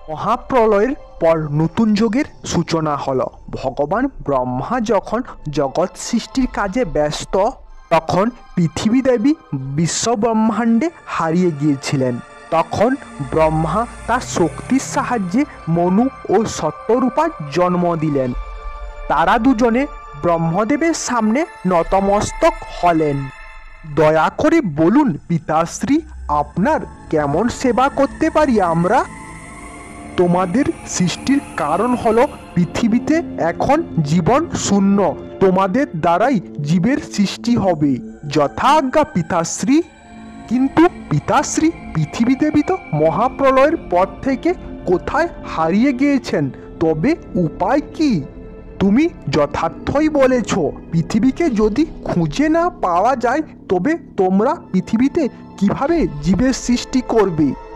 মহাপ্রলয়ের পর নতুন যুগের সূচনা হলো। ভগবান ব্রহ্মা যখন জগৎ সৃষ্টির কাজে ব্যস্ত, তখন পৃথিবী দেবী বিশ্ব ব্রহ্মাণ্ডে হারিয়ে গিয়েছিলেন। তখন ব্রহ্মা তার শক্তির সাহায্যে মনু ও সত্যরূপার জন্ম দিলেন। তারা দুজনে ব্রহ্মদেবের সামনে নতমস্তক হলেন। দয়া করে বলুন পিতাশ্রী, আপনার কেমন সেবা করতে পারি আমরা? তোমাদের সৃষ্টির কারণ হলো পৃথিবীতে এখন জীবন শূন্য। তোমাদের দ্বারাই জীবের সৃষ্টি হবে। যথা আজ্ঞা পিতাশ্রী। কিন্তু পিতাশ্রী, পৃথিবী দেবী তো মহাপ্রলয়ের পর থেকে কোথায় হারিয়ে গিয়েছেন, তবে উপায় কি? তুমি যথার্থই বলেছ। পৃথিবীকে যদি খুঁজে না পাওয়া যায়, তবে তোমরা পৃথিবীতে কিভাবে জীবের সৃষ্টি করবে?